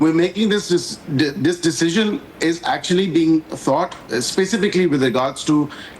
We're making this decision is actually being thought specifically with regards to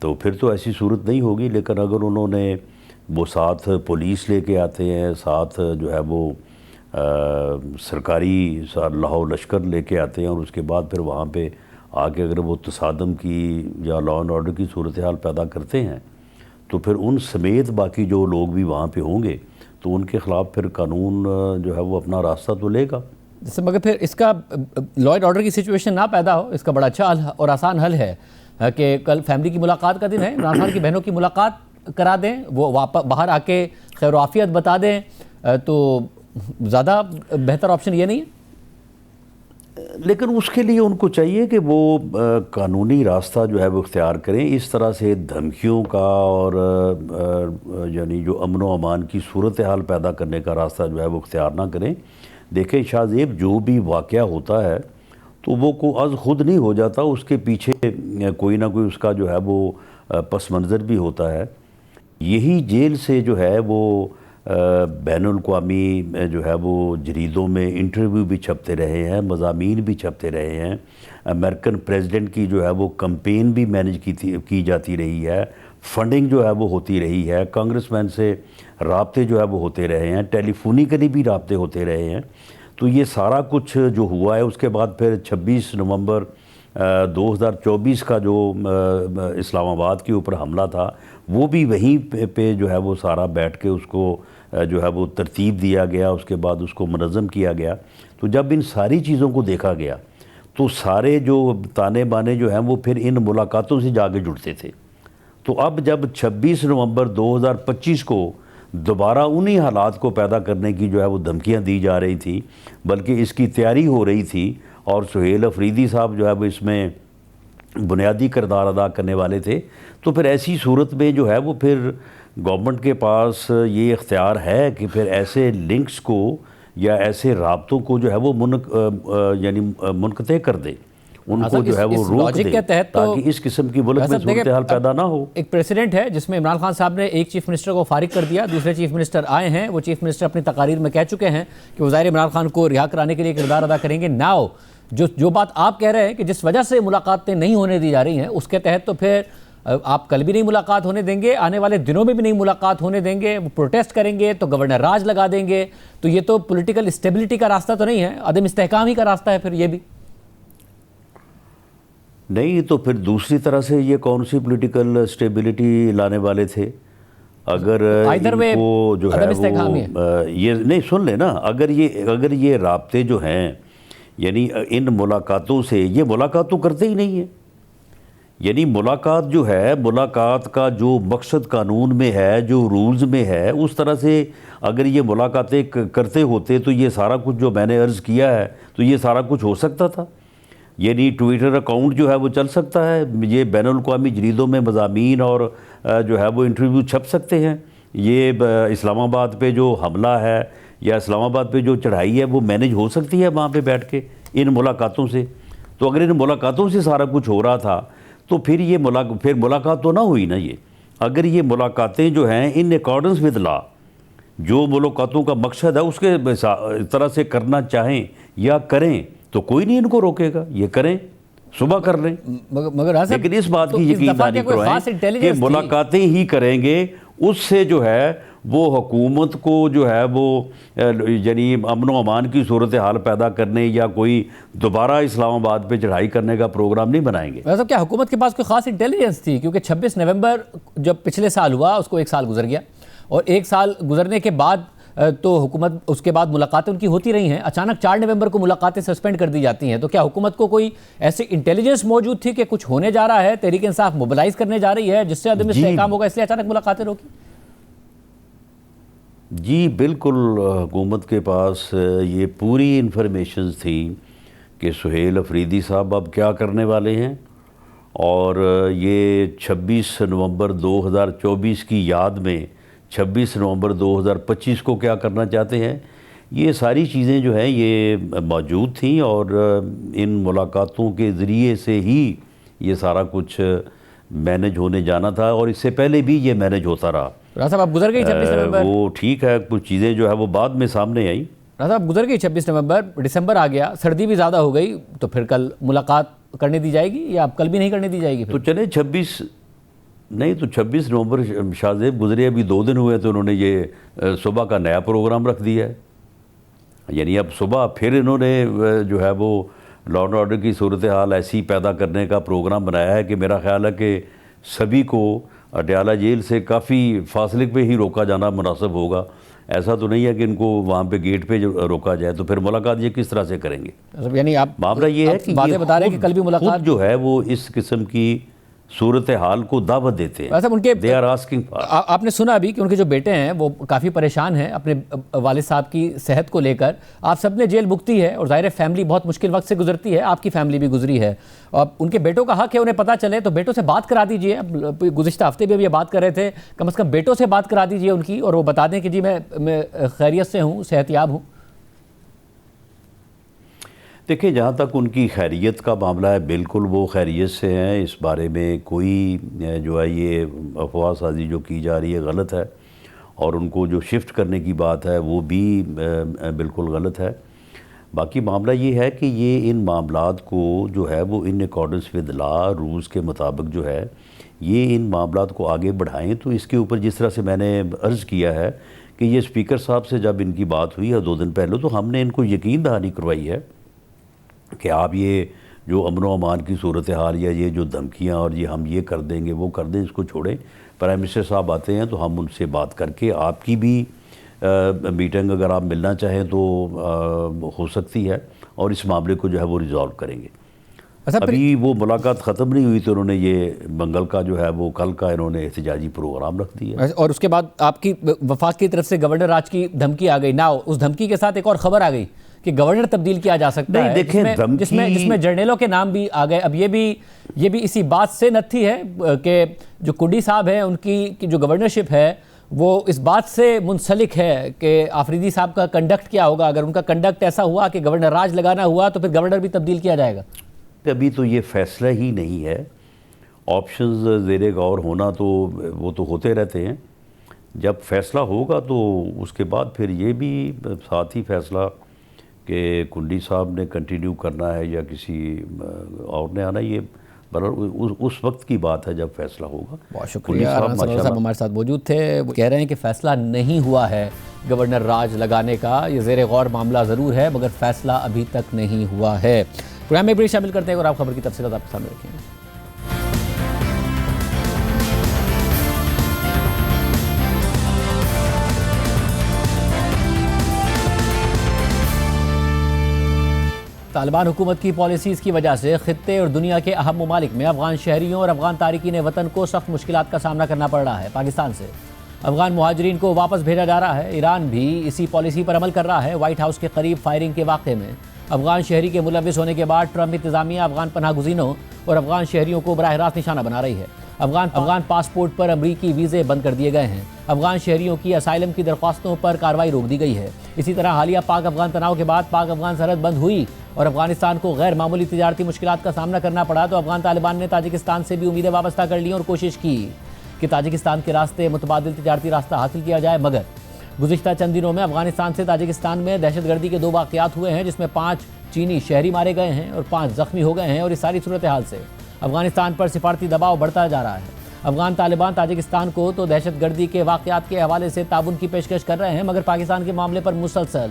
تو پھر تو ایسی صورت نہیں ہوگی. لیکن اگر انہوں نے وہ ساتھ پولیس لے کے آتے ہیں, ساتھ جو ہے وہ سرکاری لاہور لشکر لے کے آتے ہیں, اور اس کے بعد پھر وہاں پہ آ کے اگر وہ تصادم کی یا لا اینڈ آرڈر کی صورتحال پیدا کرتے ہیں, تو پھر ان سمیت باقی جو لوگ بھی وہاں پہ ہوں گے تو ان کے خلاف پھر قانون جو ہے وہ اپنا راستہ تو لے گا. جیسے مگر پھر اس کا لا اینڈ آرڈر کی سچویشن نہ پیدا ہو, اس کا بڑا اچھا اور آسان حل ہے کہ کل فیملی کی ملاقات کا دن ہے, عمران خان کی بہنوں کی ملاقات کرا دیں, وہ باہر آ کے خیر و عافیت بتا دیں, تو زیادہ بہتر آپشن یہ نہیں ہے. لیکن اس کے لیے ان کو چاہیے کہ وہ قانونی راستہ جو ہے وہ اختیار کریں. اس طرح سے دھمکیوں کا اور یعنی جو امن و امان کی صورتحال پیدا کرنے کا راستہ جو ہے وہ اختیار نہ کریں. دیکھیں شاہ زیب, جو بھی واقعہ ہوتا ہے تو وہ از خود نہیں ہو جاتا, اس کے پیچھے کوئی نہ کوئی اس کا جو ہے وہ پس منظر بھی ہوتا ہے. یہی جیل سے جو ہے وہ بین الاقوامی جو ہے وہ جریدوں میں انٹرویو بھی چھپتے رہے ہیں, مضامین بھی چھپتے رہے ہیں, امریکن پریزیڈنٹ کی جو ہے وہ کمپین بھی مینج کی جاتی رہی ہے, فنڈنگ جو ہے وہ ہوتی رہی ہے, کانگریس مین سے رابطے جو ہے وہ ہوتے رہے ہیں, ٹیلی فونیکلی بھی رابطے ہوتے رہے ہیں. تو یہ سارا کچھ جو ہوا ہے, اس کے بعد پھر 26 نومبر 2024 کا جو اسلام آباد کے اوپر حملہ تھا, وہ بھی وہیں پہ جو ہے وہ سارا بیٹھ کے اس کو جو ہے وہ ترتیب دیا گیا, اس کے بعد اس کو منظم کیا گیا. تو جب ان ساری چیزوں کو دیکھا گیا تو سارے جو تانے بانے جو ہیں وہ پھر ان ملاقاتوں سے جا کے جڑتے تھے. تو اب جب 26 نومبر 2025 کو دوبارہ انہی حالات کو پیدا کرنے کی جو ہے وہ دھمکیاں دی جا رہی تھیں, بلکہ اس کی تیاری ہو رہی تھی, اور سہیل افریدی صاحب جو ہے وہ اس میں بنیادی کردار ادا کرنے والے تھے. تو پھر ایسی صورت میں جو ہے وہ پھر گورنمنٹ کے پاس یہ اختیار ہے کہ پھر ایسے لنکس کو یا ایسے رابطوں کو جو ہے وہ یعنی منقطع کر دے, ان کو جو ہے وہ روک دے, تاکہ اس قسم کی ملک میں صورتحال پیدا نہ ہو. ایک پریسیڈنٹ ہے جس میں عمران خان صاحب نے ایک چیف منسٹر کو فارغ کر دیا, دوسرے چیف منسٹر آئے ہیں, وہ چیف منسٹر اپنی تقاریر میں کہہ چکے ہیں کہ وزیر عمران خان کو رہا کرانے کے لیے کردار ادا کریں گے. ناؤ جو بات آپ کہہ رہے ہیں کہ جس وجہ سے ملاقاتیں نہیں ہونے دی جا رہی ہیں, اس کے تحت تو پھر آپ کل بھی نہیں ملاقات ہونے دیں گے, آنے والے دنوں میں بھی نہیں ملاقات ہونے دیں گے, وہ پروٹیسٹ کریں گے تو گورنر راج لگا دیں گے. تو یہ تو پولیٹیکل اسٹیبلٹی کا راستہ تو نہیں ہے, عدم استحکام ہی کا راستہ ہے پھر یہ بھی نہیں. تو پھر دوسری طرح سے یہ کون سی پولیٹیکل اسٹیبلٹی لانے والے تھے؟ اگر وہ جو ہے وہ یہ نہیں سن لیں نا, اگر یہ رابطے جو ہیں یعنی ان ملاقاتوں سے, یہ ملاقات تو کرتے ہی نہیں ہیں. یعنی ملاقات جو ہے, ملاقات کا جو مقصد قانون میں ہے, جو رولز میں ہے, اس طرح سے اگر یہ ملاقاتیں کرتے ہوتے تو یہ سارا کچھ جو میں نے عرض کیا ہے تو یہ سارا کچھ ہو سکتا تھا. یعنی ٹویٹر اکاؤنٹ جو ہے وہ چل سکتا ہے, یہ بین الاقوامی جریدوں میں مضامین اور جو ہے وہ انٹرویو چھپ سکتے ہیں, یہ اسلام آباد پہ جو حملہ ہے یا اسلام آباد پہ جو چڑھائی ہے وہ مینج ہو سکتی ہے وہاں پہ بیٹھ کے ان ملاقاتوں سے. تو اگر ان ملاقاتوں سے سارا کچھ ہو رہا تھا تو پھر یہ ملاقات تو نہ ہوئی نا. یہ اگر یہ ملاقاتیں جو ہیں ان اکارڈنس ود لا, جو ملاقاتوں کا مقصد ہے اس کے طرح سے کرنا چاہیں یا کریں تو کوئی نہیں ان کو روکے گا, یہ کریں, صبح کر لیں. لیکن اس بات کی یقین داری کریں کہ ملاقاتیں ہی کریں گے, اس سے جو ہے وہ حکومت کو جو ہے وہ یعنی امن و امان کی صورتحال پیدا کرنے یا کوئی دوبارہ اسلام آباد پہ چڑھائی کرنے کا پروگرام نہیں بنائیں گے. ویسے کیا حکومت کے پاس کوئی خاص انٹیلیجنس تھی؟ کیونکہ 26 نومبر جب پچھلے سال ہوا اس کو 1 سال گزر گیا, اور 1 سال گزرنے کے بعد تو حکومت اس کے بعد ملاقاتیں ان کی ہوتی رہی ہیں. اچانک 4 نومبر کو ملاقاتیں سسپینڈ کر دی جاتی ہیں. تو کیا حکومت کو کوئی ایسی انٹیلیجنس موجود تھی کہ کچھ ہونے جا رہا ہے, تحریک انصاف موبلائز کرنے جا رہی ہے جس سے عدم استحکام ہوگا, اس لیے اچانک ملاقاتیں روکی؟ جی بالکل, حکومت کے پاس یہ پوری انفارمیشنز تھی کہ سہیل افریدی صاحب اب کیا کرنے والے ہیں, اور یہ 26 نومبر 2024 کی یاد میں 26 نومبر 2025 کو کیا کرنا چاہتے ہیں. یہ ساری چیزیں جو ہیں یہ موجود تھیں, اور ان ملاقاتوں کے ذریعے سے ہی یہ سارا کچھ مینج ہونے جانا تھا, اور اس سے پہلے بھی یہ مینج ہوتا رہا. راز صاحب آپ گزر گئی 26 نومبر, وہ ٹھیک ہے, کچھ چیزیں جو ہے وہ بعد میں سامنے آئیں. راز صاحب گزر گئی 26 نومبر, دسمبر آ گیا, سردی بھی زیادہ ہو گئی, تو پھر کل ملاقات کرنے دی جائے گی یا اب کل بھی نہیں کرنے دی جائے گی؟ تو چلیں نہیں تو 26 نومبر شاہ زیب گزرے ابھی 2 دن ہوئے تو انہوں نے یہ صبح کا نیا پروگرام رکھ دیا ہے. یعنی اب صبح پھر انہوں نے جو ہے وہ لا اینڈ آرڈر کی صورتحال ایسی پیدا کرنے کا پروگرام بنایا ہے کہ میرا خیال ہے کہ سبھی کو اٹیالہ جیل سے کافی فاصلے پہ ہی روکا جانا مناسب ہوگا. ایسا تو نہیں ہے کہ ان کو وہاں پہ گیٹ پہ روکا جائے. تو پھر ملاقات یہ کس طرح سے کریں گے؟ یعنی آپ معاملہ یہ ہے کہ باتیں بتا رہے ہیں کہ کل بھی ملاقات خود جو ہے وہ اس قسم کی صورتحال کو دعوت دیتے ہیں. ان کے They are asking for. آپ نے سنا ابھی کہ ان کے جو بیٹے ہیں وہ کافی پریشان ہیں اپنے والد صاحب کی صحت کو لے کر. آپ سب نے جیل بھگتی ہے اور ظاہر فیملی بہت مشکل وقت سے گزرتی ہے, آپ کی فیملی بھی گزری ہے. اور ان کے بیٹوں کا حق ہے انہیں پتہ چلے تو بیٹوں سے بات کرا دیجئے. گزشتہ ہفتے بھی اب یہ بات کر رہے تھے, کم از کم بیٹوں سے بات کرا دیجئے ان کی, اور وہ بتا دیں کہ جی میں خیریت سے ہوں, صحت یاب ہوں. دیکھیں جہاں تک ان کی خیریت کا معاملہ ہے بالکل وہ خیریت سے ہیں. اس بارے میں کوئی جو ہے یہ افواہ سازی جو کی جا رہی ہے غلط ہے, اور ان کو جو شفٹ کرنے کی بات ہے وہ بھی بالکل غلط ہے. باقی معاملہ یہ ہے کہ یہ ان معاملات کو جو ہے وہ in accordance with law rules کے مطابق جو ہے یہ ان معاملات کو آگے بڑھائیں. تو اس کے اوپر جس طرح سے میں نے عرض کیا ہے کہ یہ اسپیکر صاحب سے جب ان کی بات ہوئی ہے 2 دن پہلے, تو ہم نے ان کو یقین دہانی کروائی ہے کہ آپ یہ جو امن و امان کی صورتحال یا یہ جو دھمکیاں اور یہ ہم یہ کر دیں گے وہ کر دیں, اس کو چھوڑیں. پرائم منسٹر صاحب آتے ہیں تو ہم ان سے بات کر کے آپ کی بھی میٹنگ اگر آپ ملنا چاہیں تو ہو سکتی ہے, اور اس معاملے کو جو ہے وہ ریزالو کریں گے. ابھی وہ ملاقات ختم نہیں ہوئی تو انہوں نے یہ منگل کا جو ہے وہ کل کا انہوں نے احتجاجی پروگرام رکھ دیا. اور اس کے بعد آپ کی وفاق کی طرف سے گورنر راج کی دھمکی آ گئی. ناؤ اس دھمکی کے ساتھ ایک اور خبر آ گئی کہ گورنر تبدیل کیا جا سکتا ہے, جس میں جرنیلوں کے نام بھی آ گئے. اب یہ بھی اسی بات سے نتھی ہے کہ جو کنڈی صاحب ہیں ان کی جو گورنرشپ ہے وہ اس بات سے منسلک ہے کہ آفریدی صاحب کا کنڈکٹ کیا ہوگا. اگر ان کا کنڈکٹ ایسا ہوا کہ گورنر راج لگانا ہوا تو پھر گورنر بھی تبدیل کیا جائے گا. ابھی تو یہ فیصلہ ہی نہیں ہے. آپشنز زیر غور ہونا تو وہ تو ہوتے رہتے ہیں. جب فیصلہ ہوگا تو اس کے بعد پھر یہ بھی ساتھ ہی فیصلہ کہ کنڈی صاحب نے کنٹینیو کرنا ہے یا کسی اور نے آنا, یہ اس وقت کی بات ہے جب فیصلہ ہوگا. بہت شکریہ. صاحب ہمارے ساتھ موجود تھے. وہ کہہ رہے ہیں کہ فیصلہ نہیں ہوا ہے گورنر راج لگانے کا. یہ زیر غور معاملہ ضرور ہے مگر فیصلہ ابھی تک نہیں ہوا ہے. پروگرام میں بھی شامل کرتے ہیں اور آپ خبر کی تفصیلات آپ کے سامنے رکھیں گے. طالبان حکومت کی پالیسیز کی وجہ سے خطے اور دنیا کے اہم ممالک میں افغان شہریوں اور افغان تارکین وطن کو سخت مشکلات کا سامنا کرنا پڑ رہا ہے. پاکستان سے افغان مہاجرین کو واپس بھیجا جا رہا ہے. ایران بھی اسی پالیسی پر عمل کر رہا ہے. وائٹ ہاؤس کے قریب فائرنگ کے واقعے میں افغان شہری کے ملوث ہونے کے بعد ٹرمپ انتظامیہ افغان پناہ گزینوں اور افغان شہریوں کو براہ راست نشانہ بنا رہی ہے. افغان پاسپورٹ پر امریکی ویزے بند کر دیے گئے ہیں. افغان شہریوں کی اسائلم کی درخواستوں پر کارروائی روک دی گئی ہے. اسی طرح حالیہ پاک افغان تناؤ کے بعد پاک افغان سرحد بند ہوئی اور افغانستان کو غیر معمولی تجارتی مشکلات کا سامنا کرنا پڑا تو افغان طالبان نے تاجکستان سے بھی امیدیں وابستہ کر لیں اور کوشش کی کہ تاجکستان کے راستے متبادل تجارتی راستہ حاصل کیا جائے. مگر گزشتہ چند دنوں میں افغانستان سے تاجکستان میں دہشت گردی کے 2 واقعات ہوئے ہیں جس میں 5 چینی شہری مارے گئے ہیں اور 5 زخمی ہو گئے ہیں. اور اس ساری صورتحال سے افغانستان پر سفارتی دباؤ بڑھتا جا رہا ہے. افغان طالبان تاجکستان کو تو دہشت گردی کے واقعات کے حوالے سے تعاون کی پیشکش کر رہے ہیں مگر پاکستان کے معاملے پر مسلسل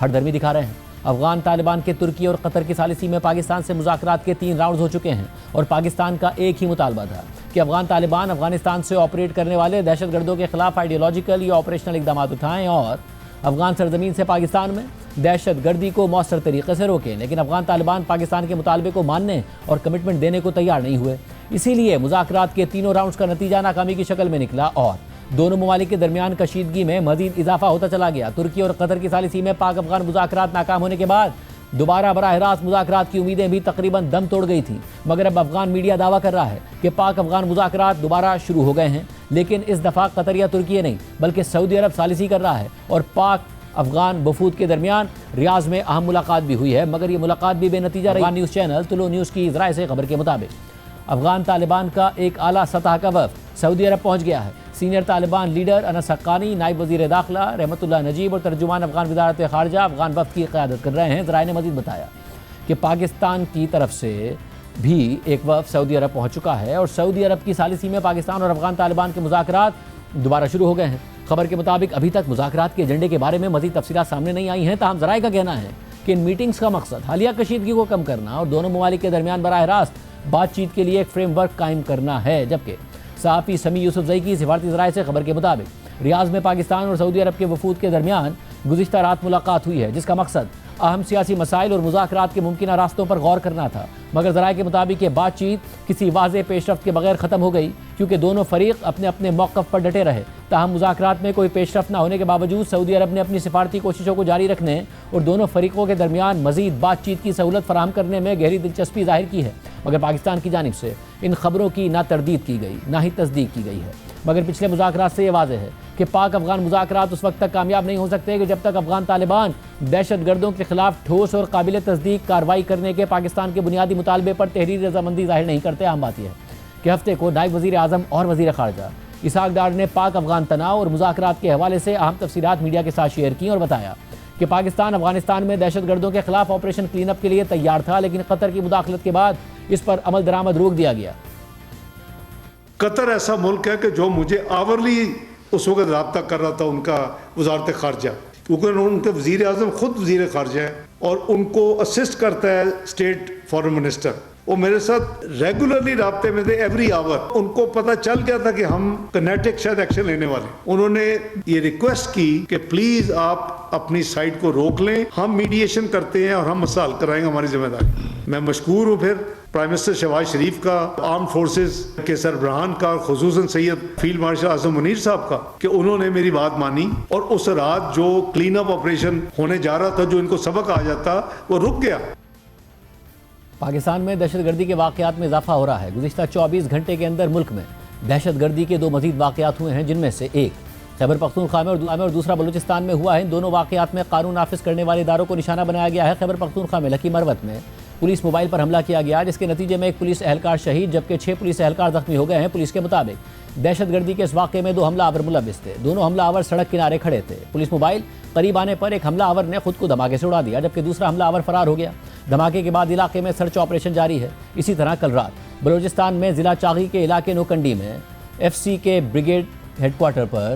ہٹ درمی دکھا رہے ہیں. افغان طالبان کے ترکی اور قطر کی ثالثی میں پاکستان سے مذاکرات کے 3 راؤنڈز ہو چکے ہیں اور پاکستان کا ایک ہی مطالبہ تھا کہ افغان طالبان افغانستان سے آپریٹ کرنے والے دہشت گردوں کے خلاف آئیڈیالوجیکل یا آپریشنل اقدامات اٹھائیں اور افغان سرزمین سے پاکستان میں دہشت گردی کو مؤثر طریقے سے روکیں. لیکن افغان طالبان پاکستان کے مطالبے کو ماننے اور کمٹمنٹ دینے کو تیار نہیں ہوئے. اسی لیے مذاکرات کے 3 راؤنڈز کا نتیجہ ناکامی کی شکل میں نکلا اور دونوں ممالک کے درمیان کشیدگی میں مزید اضافہ ہوتا چلا گیا. ترکی اور قطر کی ثالثی میں پاک افغان مذاکرات ناکام ہونے کے بعد دوبارہ براہ راست مذاکرات کی امیدیں بھی تقریباً دم توڑ گئی تھیں. مگر اب افغان میڈیا دعویٰ کر رہا ہے کہ پاک افغان مذاکرات دوبارہ شروع ہو گئے ہیں. لیکن اس دفعہ قطر یا ترکی نہیں بلکہ سعودی عرب ثالثی کر رہا ہے اور پاک افغان وفود کے درمیان ریاض میں اہم ملاقات بھی ہوئی ہے مگر یہ ملاقات بھی بے نتیجہ رہی. افغان نیوز چینل طلوع نیوز کی ذرائع سے خبر کے مطابق افغان طالبان کا ایک اعلیٰ سطح کا وفد سعودی عرب پہنچ گیا ہے. سینئر طالبان لیڈر انس حقانی، نائب وزیر داخلہ رحمت اللہ نجیب اور ترجمان افغان وزارت خارجہ افغان وفد کی قیادت کر رہے ہیں. ذرائع نے مزید بتایا کہ پاکستان کی طرف سے بھی ایک وفد سعودی عرب پہنچ چکا ہے اور سعودی عرب کی ثالثی میں پاکستان اور افغان طالبان کے مذاکرات دوبارہ شروع ہو گئے ہیں۔ خبر کے مطابق ابھی تک مذاکرات کے ایجنڈے کے بارے میں مزید تفصیلات سامنے نہیں آئی ہیں، تاہم ذرائع کا کہنا ہے کہ ان میٹنگز کا مقصد حالیہ کشیدگی کو کم کرنا اور دونوں ممالک کے درمیان براہ راست بات چیت کے لیے ایک فریم ورک قائم کرنا ہے۔ جبکہ صحافی سمیع یوسفزئی کی سفارتی ذرائع سے خبر کے مطابق ریاض میں پاکستان اور سعودی عرب کے وفود کے درمیان گزشتہ رات ملاقات ہوئی ہے، جس کا مقصد اہم سیاسی مسائل اور مذاکرات کے ممکنہ راستوں پر غور کرنا تھا، مگر ذرائع کے مطابق یہ بات چیت کسی واضح پیش رفت کے بغیر ختم ہو گئی، کیونکہ دونوں فریق اپنے اپنے موقف پر ڈٹے رہے۔ تاہم مذاکرات میں کوئی پیش رفت نہ ہونے کے باوجود سعودی عرب نے اپنی سفارتی کوششوں کو جاری رکھنے اور دونوں فریقوں کے درمیان مزید بات چیت کی سہولت فراہم کرنے میں گہری دلچسپی ظاہر کی ہے، مگر پاکستان کی جانب سے ان خبروں کی نہ تردید کی گئی نہ ہی تصدیق کی گئی ہے۔ مگر پچھلے مذاکرات سے یہ واضح ہے کہ پاک افغان مذاکرات اس وقت تک کامیاب نہیں ہو سکتے کہ جب تک افغان طالبان دہشت گردوں کے خلاف ٹھوس اور قابل تصدیق کارروائی کرنے کے پاکستان کے بنیادی مطالبے پر تحریری رضامندی ظاہر نہیں کرتے۔ اہم بات یہ ہے کہ ہفتے کو نائب وزیر اعظم اور وزیر خارجہ اسحاق ڈار نے پاک افغان تناؤ اور مذاکرات کے حوالے سے اہم تفصیلات میڈیا کے ساتھ شیئر کی اور بتایا کہ پاکستان افغانستان میں دہشت گردوں کے خلاف آپریشن کلین اپ کے لیے تیار تھا، لیکن قطر کی مداخلت کے بعد اس پر عمل درآمد روک دیا گیا۔ قطر ایسا ملک ہے کہ جو مجھے آورلی اس وقت رابطہ کر رہا تھا ان کا وزارت خارجہ، کیونکہ ان کے وزیر اعظم خود وزیر خارجہ ہے اور ان کو اسسٹ کرتا ہے اسٹیٹ فارن منسٹر۔ وہ میرے ساتھ ریگولرلی رابطے میں تھے ایوری آور۔ ان کو پتہ چل گیا تھا کہ ہم کنیٹک شاید ایکشن لینے والے۔ انہوں نے یہ ریکویسٹ کی کہ پلیز آپ اپنی سائٹ کو روک لیں، ہم میڈیشن کرتے ہیں اور ہم مسئلہ حل کرائیں گے، ہماری ذمہ داری۔ میں مشکور ہوں پھر پرائم منسٹر شہباز شریف کا، آرم فورسز کے سربراہان کا، خصوصاً سید فیلڈ مارشل اعظم منیر صاحب کا، کہ انہوں نے میری بات مانی اور اس رات جو کلین اپ آپریشن ہونے جا رہا تھا، جو ان کو سبق آ جاتا، وہ رک گیا۔ پاکستان میں دہشت گردی کے واقعات میں اضافہ ہو رہا ہے۔ گزشتہ 24 گھنٹے کے اندر ملک میں دہشت گردی کے 2 مزید واقعات ہوئے ہیں، جن میں سے ایک خیبر پختونخوا میں اور دوسرا بلوچستان میں ہوا ہے۔ ان دونوں واقعات میں قانون نافذ کرنے والے اداروں کو نشانہ بنایا گیا ہے۔ خیبر پختونخوا میں لکی مروت میں پولیس موبائل پر حملہ کیا گیا، جس کے نتیجے میں ایک پولیس اہلکار شہید جبکہ 6 پولیس اہلکار زخمی ہو گئے ہیں۔ پولیس کے مطابق دہشت گردی کے اس واقعے میں 2 حملہ آور ملوث تھے۔ دونوں حملہ آور سڑک کنارے کھڑے تھے۔ پولیس موبائل قریب آنے پر ایک حملہ آور نے خود کو دھماکے سے اڑا دیا، جبکہ دوسرا حملہ آور فرار ہو گیا۔ دھماکے کے بعد علاقے میں سرچ آپریشن جاری ہے۔ اسی طرح کل رات بلوچستان میں ضلع چاغی کے علاقے نوکنڈی میں FCK کے بریگیڈ ہیڈ کوارٹر پر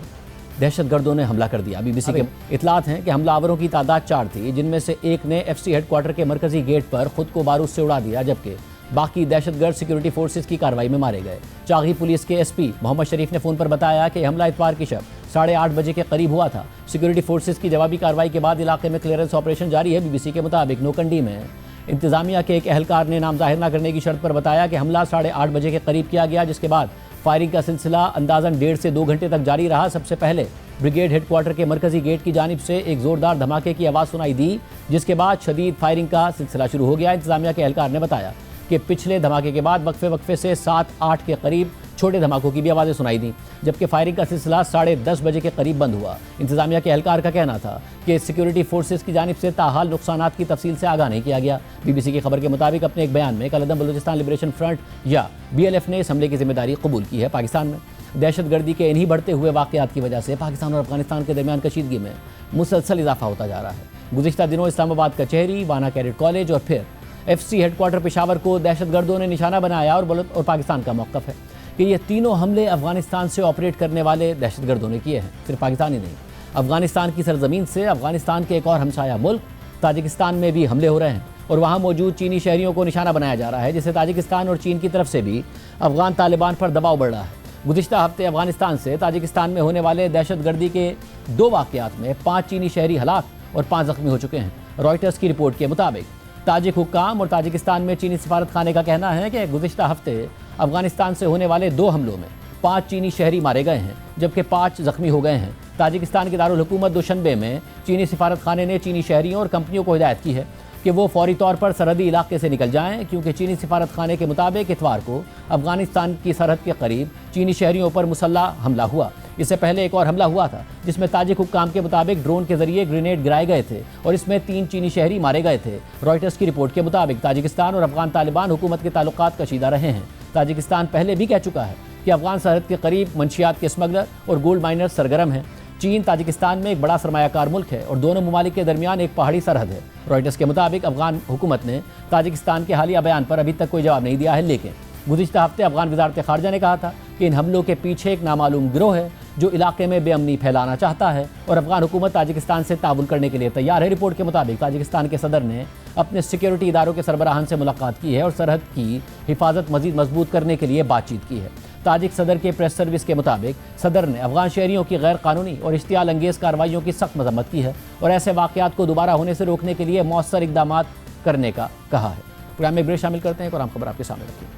دہشت گردوں نے حملہ کر دیا۔ BBC کے اطلاعات ہیں کہ حملہ آوروں کی تعداد 4 تھی، جن میں سے ایک نے FC ہیڈ کوارٹر کے مرکزی گیٹ پر خود کو بارود سے اڑا دیا، جبکہ باقی دہشت گرد سیکورٹی فورسز کی کارروائی میں مارے گئے۔ چاغی پولیس کے SP محمد شریف نے فون پر بتایا کہ حملہ اتوار کی شب 8:30 بجے کے قریب ہوا تھا۔ سیکورٹی فورسز کی جوابی کارروائی کے بعد علاقے میں کلیئرنس آپریشن جاری ہے۔ BBC کے مطابق نوکنڈی میں انتظامیہ کے ایک اہلکار نے نام ظاہر نہ کرنے کی شرط پر بتایا کہ حملہ 8:30 بجے کے قریب کیا گیا، جس کے بعد فائرنگ کا سلسلہ اندازاً 1.5 سے 2 گھنٹے تک جاری رہا۔ سب سے پہلے بریگیڈ ہیڈ کوارٹر کے مرکزی گیٹ کی جانب سے ایک زوردار دھماکے کی آواز سنائی دی، جس کے بعد شدید فائرنگ کا سلسلہ شروع ہو گیا۔ انتظامیہ کے اہلکار نے بتایا کہ پچھلے دھماکے کے بعد وقفے سے 7-8 کے قریب چھوٹے دھماکوں کی بھی آوازیں سنائی دیں، جبکہ فائرنگ کا سلسلہ 10:30 بجے کے قریب بند ہوا۔ انتظامیہ کے اہلکار کا کہنا تھا کہ سیکورٹی فورسز کی جانب سے تاحال نقصانات کی تفصیل سے آگاہ نہیں کیا گیا۔ BBC کی خبر کے مطابق اپنے ایک بیان میں کالعدم بلوچستان لبریشن فرنٹ یا BLF نے اس حملے کی ذمہ داری قبول کی ہے۔ پاکستان میں دہشت گردی کے انہی بڑھتے ہوئے واقعات کی وجہ سے پاکستان اور افغانستان کے درمیان کشیدگی میں مسلسل اضافہ ہوتا جا رہا ہے۔ گزشتہ دنوں اسلام آباد کچہری، وانا کیڈٹ کالج اور پھر FC ہیڈ کوارٹر پشاور کو دہشت گردوں نے نشانہ بنایا اور پاکستان کا موقف ہے کہ یہ تینوں حملے افغانستان سے آپریٹ کرنے والے دہشت گردوں نے کیے ہیں۔ صرف پاکستان ہی نہیں، افغانستان کی سرزمین سے افغانستان کے ایک اور ہمسایہ ملک تاجکستان میں بھی حملے ہو رہے ہیں اور وہاں موجود چینی شہریوں کو نشانہ بنایا جا رہا ہے، جس سے تاجکستان اور چین کی طرف سے بھی افغان طالبان پر دباؤ بڑھ رہا ہے۔ گزشتہ ہفتے افغانستان سے تاجکستان میں ہونے والے دہشت گردی کے 2 واقعات میں 5 چینی شہری ہلاک اور 5 زخمی ہو چکے ہیں۔ رائٹرز کی رپورٹ کے مطابق تاجک حکام اور تاجکستان میں چینی سفارت خانے کا کہنا ہے کہ گزشتہ ہفتے افغانستان سے ہونے والے 2 حملوں میں 5 چینی شہری مارے گئے ہیں، جبکہ 5 زخمی ہو گئے ہیں۔ تاجکستان کے دارالحکومت دوشنبے میں چینی سفارت خانے نے چینی شہریوں اور کمپنیوں کو ہدایت کی ہے کہ وہ فوری طور پر سرحدی علاقے سے نکل جائیں، کیونکہ چینی سفارت خانے کے مطابق اتوار کو افغانستان کی سرحد کے قریب چینی شہریوں پر مسلح حملہ ہوا۔ اس سے پہلے ایک اور حملہ ہوا تھا جس میں تاجک حکام کے مطابق ڈرون کے ذریعے گرینیڈ گرائے گئے تھے اور اس میں 3 چینی شہری مارے گئے تھے۔ رائٹرز کی رپورٹ کے مطابق تاجکستان اور افغان طالبان حکومت کے تعلقات کشیدہ رہے ہیں۔ تاجکستان پہلے بھی کہہ چکا ہے کہ افغان سرحد کے قریب منشیات کے اسمگلر اور گولڈ مائنر سرگرم ہیں۔ چین تاجکستان میں ایک بڑا سرمایہ کار ملک ہے اور دونوں ممالک کے درمیان ایک پہاڑی سرحد ہے۔ رائٹرز کے مطابق افغان حکومت نے تاجکستان کے حالیہ بیان پر ابھی تک کوئی جواب نہیں دیا ہے، لیکن گزشتہ ہفتے افغان وزارت خارجہ نے کہا تھا کہ ان حملوں کے پیچھے ایک نامعلوم گروہ ہے جو علاقے میں بے امنی پھیلانا چاہتا ہے اور افغان حکومت تاجکستان سے تعاون کرنے کے لیے تیار ہے۔ رپورٹ کے مطابق تاجکستان کے صدر نے اپنے سیکیورٹی اداروں کے سربراہان سے ملاقات کی ہے اور سرحد کی حفاظت مزید مضبوط کرنے کے لیے بات چیت کی ہے۔ تاجک صدر کے پریس سروس کے مطابق صدر نے افغان شہریوں کی غیر قانونی اور اشتعال انگیز کارروائیوں کی سخت مذمت کی ہے اور ایسے واقعات کو دوبارہ ہونے سے روکنے کے لیے مؤثر اقدامات کرنے کا کہا ہے۔ پروگرام میں بریک شامل کرتے ہیں اور ہم خبر آپ کے سامنے رکھیں۔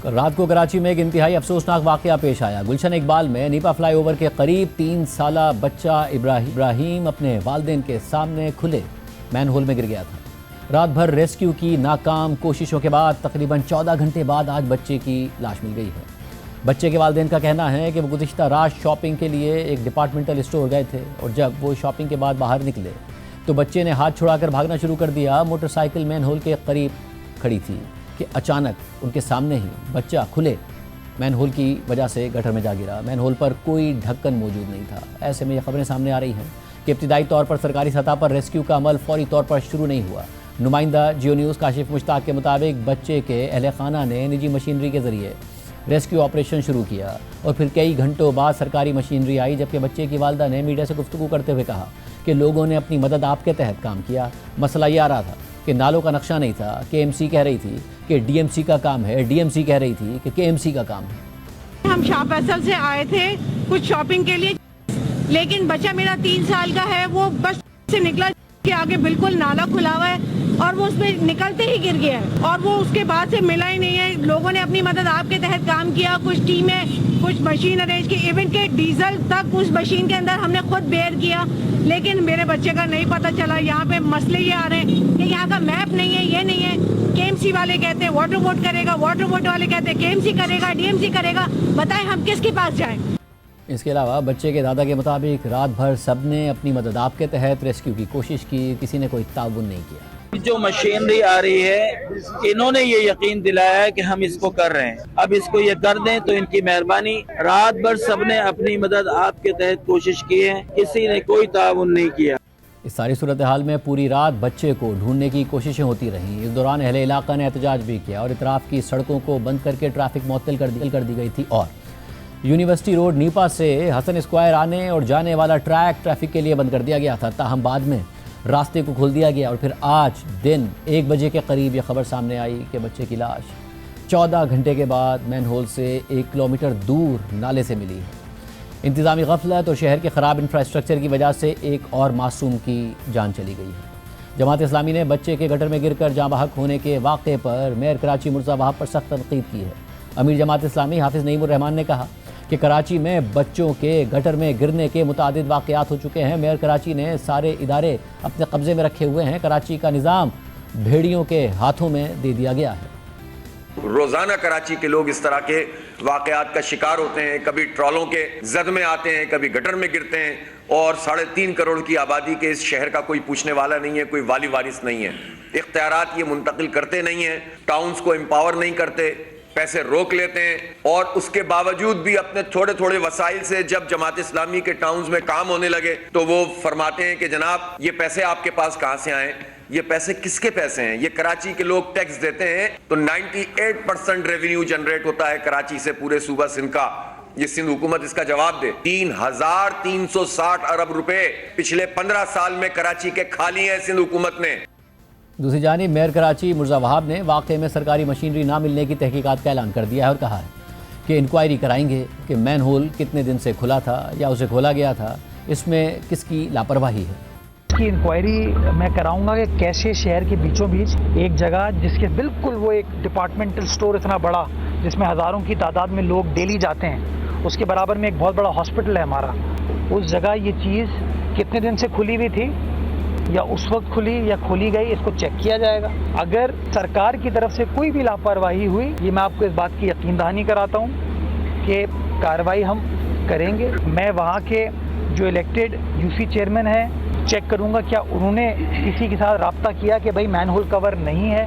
رات کو کراچی میں ایک انتہائی افسوسناک واقعہ پیش آیا۔ گلشن اقبال میں نیپا فلائی اوور کے قریب 3 سالہ بچہ ابراہیم اپنے والدین کے سامنے کھلے مین ہول میں گر گیا تھا۔ رات بھر ریسکیو کی ناکام کوششوں کے بعد تقریباً 14 گھنٹے بعد آج بچے کی لاش مل گئی ہے۔ بچے کے والدین کا کہنا ہے کہ وہ گزشتہ رات شاپنگ کے لیے ایک ڈپارٹمنٹل اسٹور گئے تھے اور جب وہ شاپنگ کے بعد باہر نکلے تو بچے نے ہاتھ چھڑا کر بھاگنا شروع کر دیا۔ موٹر سائیکل مین ہول کے قریب کھڑی تھی کہ اچانک ان کے سامنے ہی بچہ کھلے مین ہول کی وجہ سے گٹر میں جا گرا۔ مین ہول پر کوئی ڈھکن موجود نہیں تھا۔ ایسے میں یہ خبریں سامنے آ رہی ہیں کہ ابتدائی طور پر سرکاری سطح پر ریسکیو کا عمل فوری طور پر شروع نہیں ہوا۔ نمائندہ جیو نیوز کاشف مشتاق کے مطابق بچے کے اہل خانہ نے نجی مشینری کے ذریعے ریسکیو آپریشن شروع کیا اور پھر کئی گھنٹوں بعد سرکاری مشینری آئی، جبکہ بچے کی والدہ نے میڈیا سے گفتگو کرتے ہوئے کہا کہ لوگوں نے اپنی مدد آپ کے تحت کام کیا۔ مسئلہ یہ آ رہا تھا کہ نالوں کا نقشہ نہیں تھا۔ کے ایم سی کہہ رہی تھی کہ ڈی ایم سی کا کام ہے، ڈی ایم سی کہہ رہی تھی کہ ایم سی کا کام ہے۔ ہم شاہ فیصل سے آئے تھے کچھ شاپنگ کے لیے، لیکن بچہ میرا 3 سال کا ہے، وہ بس سے نکلا کے آگے بالکل نالا کھلا ہوا ہے اور وہ اس میں نکلتے ہی گر گیا ہے اور وہ اس کے بعد سے ملا ہی نہیں ہے۔ لوگوں نے اپنی مدد آپ کے تحت کام کیا، کچھ ٹیمیں، کچھ مشین ارینج کی، ایون کہ ڈیزل تک اس مشین کے اندر ہم نے خود بیئر کیا، لیکن میرے بچے کا نہیں پتہ چلا۔ یہاں پہ مسئلے یہ آ رہے ہیں کہ یہاں کا میپ نہیں ہے، یہ نہیں ہے۔ کے ایم سی والے کہتے ہیں واٹر بورڈ کرے گا، واٹر بورڈ والے کہتے ہیں کے ایم سی کرے گا، ڈی ایم سی کرے گا، بتائیں ہم کس کے پاس جائیں؟ اس کے علاوہ بچے کے دادا کے مطابق رات بھر سب نے اپنی مدد آپ کے تحت ریسکیو کی کوشش کی، کسی نے کوئی تعاون نہیں کیا۔ جو مشینری آ رہی ہے انہوں نے یہ یقین دلایا ہے کہ ہم اس کو کر رہے ہیں، اب اس کو یہ کر دیں تو ان کی مہربانی۔ رات بھر سب نے اپنی مدد آپ کے تحت کوشش کی ہے، کسی نے کوئی تعاون نہیں کیا۔ اس ساری صورتحال میں پوری رات بچے کو ڈھونڈنے کی کوششیں ہوتی رہیں۔ اس دوران اہل علاقہ نے احتجاج بھی کیا اور اطراف کی سڑکوں کو بند کر کے ٹریفک معطل کر دی گئی تھی اور یونیورسٹی روڈ نیپا سے حسن اسکوائر آنے اور جانے والا ٹریک ٹریفک کے لیے بند کر دیا گیا تھا، تاہم بعد میں راستے کو کھول دیا گیا اور پھر آج دن 1 بجے کے قریب یہ خبر سامنے آئی کہ بچے کی لاش 14 گھنٹے کے بعد مین ہول سے 1 کلومیٹر دور نالے سے ملی ہے۔ انتظامی غفلت اور شہر کے خراب انفراسٹرکچر کی وجہ سے ایک اور معصوم کی جان چلی گئی ہے۔ جماعت اسلامی نے بچے کے گٹر میں گر کر جاں بحق ہونے کے واقعے پر میئر کراچی مرزا وہاب پر سخت تنقید کی ہے۔ امیر جماعت اسلامی حافظ نعیم الرحمان نے کہا کہ کراچی میں بچوں کے گٹر میں گرنے کے متعدد واقعات ہو چکے ہیں۔ میئر کراچی نے سارے ادارے اپنے قبضے میں رکھے ہوئے ہیں۔ کراچی کا نظام بھیڑیوں کے ہاتھوں میں دے دیا گیا ہے۔ روزانہ کراچی کے لوگ اس طرح کے واقعات کا شکار ہوتے ہیں، کبھی ٹرالوں کے زد میں آتے ہیں، کبھی گٹر میں گرتے ہیں، اور 3.5 کروڑ کی آبادی کے اس شہر کا کوئی پوچھنے والا نہیں ہے، کوئی والی وارث نہیں ہے۔ اختیارات یہ منتقل کرتے نہیں ہیں، ٹاؤنز کو امپاور نہیں کرتے، پیسے روک لیتے ہیں، اور اس کے باوجود بھی اپنے تھوڑے تھوڑے وسائل سے جب جماعت اسلامی کے ٹاؤنز میں کام ہونے لگے تو وہ فرماتے ہیں کہ جناب یہ پیسے آپ کے پاس کہاں سے آئیں؟ یہ پیسے کس کے پیسے ہیں؟ یہ کراچی کے لوگ ٹیکس دیتے ہیں، تو 98% ریونیو جنریٹ ہوتا ہے کراچی سے پورے صوبہ سندھ کا۔ یہ سندھ حکومت اس کا جواب دے۔ 3360 ارب روپے پچھلے 15 سال میں کراچی کے کھا لیے ہیں سندھ حکومت نے۔ دوسری جانب میئر کراچی مرزا وہاب نے واقعے میں سرکاری مشینری نہ ملنے کی تحقیقات کا اعلان کر دیا ہے اور کہا ہے کہ انکوائری کرائیں گے کہ مین ہول کتنے دن سے کھلا تھا یا اسے کھولا گیا تھا، اس میں کس کی لاپرواہی ہے۔ اس کی انکوائری میں کراؤں گا کہ کیسے شہر کے بیچوں بیچ ایک جگہ جس کے بالکل وہ ایک ڈپارٹمنٹل سٹور اتنا بڑا جس میں ہزاروں کی تعداد میں لوگ ڈیلی جاتے ہیں، اس کے برابر میں ایک بہت بڑا ہاسپٹل ہے ہمارا، اس جگہ یہ چیز کتنے دن سے کھلی ہوئی تھی یا اس وقت کھلی یا کھولی گئی، اس کو چیک کیا جائے گا۔ اگر سرکار کی طرف سے کوئی بھی لاپرواہی ہوئی، یہ میں آپ کو اس بات کی یقین دہانی کراتا ہوں کہ کارروائی ہم کریں گے۔ میں وہاں کے جو الیکٹڈ یو سی چیئرمین ہیں چیک کروں گا کیا انہوں نے کسی کے ساتھ رابطہ کیا کہ بھائی مین ہول کور نہیں ہے،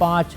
5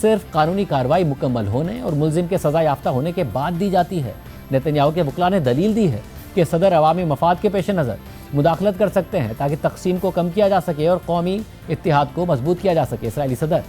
صرف قانونی کارروائی مکمل ہونے اور ملزم کے سزا یافتہ ہونے کے بعد دی جاتی ہے۔ نیتن یاہو کے وکلاء نے دلیل دی ہے کہ صدر عوامی مفاد کے پیش نظر مداخلت کر سکتے ہیں تاکہ تقسیم کو کم کیا جا سکے اور قومی اتحاد کو مضبوط کیا جا سکے۔ اسرائیلی صدر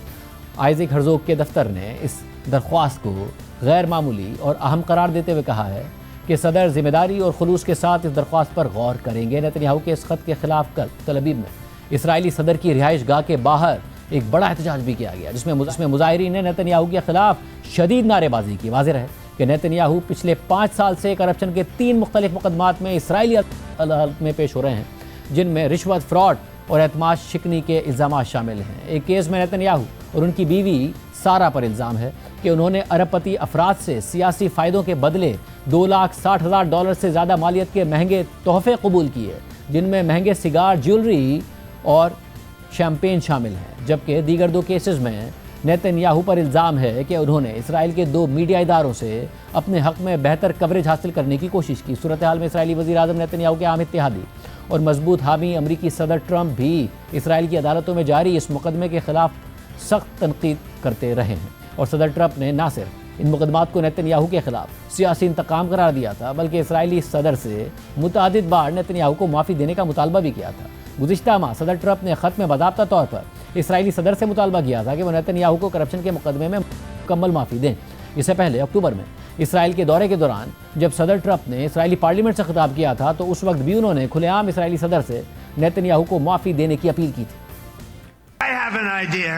آئزک ہرزوگ کے دفتر نے اس درخواست کو غیر معمولی اور اہم قرار دیتے ہوئے کہا ہے کہ صدر ذمہ داری اور خلوص کے ساتھ اس درخواست پر غور کریں گے۔ نیتن یاہو کے اس خط کے خلاف کل تل ابیب میں اسرائیلی صدر کی رہائش گاہ کے باہر ایک بڑا احتجاج بھی کیا گیا، جس میں مظاہرین نے نیتن یاہو کے خلاف شدید نعرے بازی کی۔ واضح رہے کہ نیتن یاہو پچھلے 5 سال سے کرپشن کے 3 مختلف مقدمات میں اسرائیلی عدالت میں پیش ہو رہے ہیں، جن میں رشوت، فراڈ اور اعتماد شکنی کے الزامات شامل ہیں۔ ایک کیس میں نیتن یاہو اور ان کی بیوی سارا پر الزام ہے کہ انہوں نے ارب پتی افراد سے سیاسی فائدوں کے بدلے $2,60,000 سے زیادہ مالیت کے مہنگے تحفے قبول کیے، جن میں مہنگے سگار، جیولری اور شیمپین شامل ہیں، جبکہ دیگر 2 کیسز میں نیتن یاہو پر الزام ہے کہ انہوں نے اسرائیل کے 2 میڈیا اداروں سے اپنے حق میں بہتر کوریج حاصل کرنے کی کوشش کی۔ صورتحال میں اسرائیلی وزیر اعظم نیتن یاہو کے عام اتحادی اور مضبوط حامی امریکی صدر ٹرمپ بھی اسرائیل کی عدالتوں میں جاری اس مقدمے کے خلاف سخت تنقید کرتے رہے ہیں، اور صدر ٹرمپ نے نہ صرف ان مقدمات کو نیتن یاہو کے خلاف سیاسی انتقام قرار دیا تھا، بلکہ اسرائیلی صدر سے متعدد بار نیتن یاہو کو معافی دینے کا مطالبہ بھی کیا تھا۔ گزشتہ ماہ صدر ٹرمپ نے خط میں باضابطہ طور پر اسرائیلی صدر سے مطالبہ کیا تھا کہ وہ نیتن یاہو کو کرپشن کے مقدمے میں مکمل معافی دیں۔ اس سے پہلے اکتوبر میں اسرائیل کے دورے کے دوران جب صدر ٹرمپ نے اسرائیلی پارلیمنٹ سے خطاب کیا تھا تو اس وقت بھی انہوں نے کھلے عام اسرائیلی صدر سے نیتن یاہو کو معافی دینے کی اپیل کی تھی۔ I have an idea,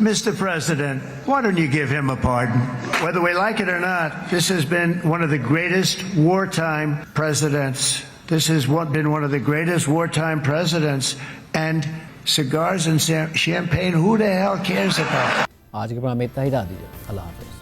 Mr. President. Why don't you give him a pardon? Whether we like it or not, this has been one of the greatest wartime presidents. This has been one of the greatest wartime presidents. And cigars and champagne, who the hell cares about? آج کے programme میں اتنا ہی، اللہ حافظ۔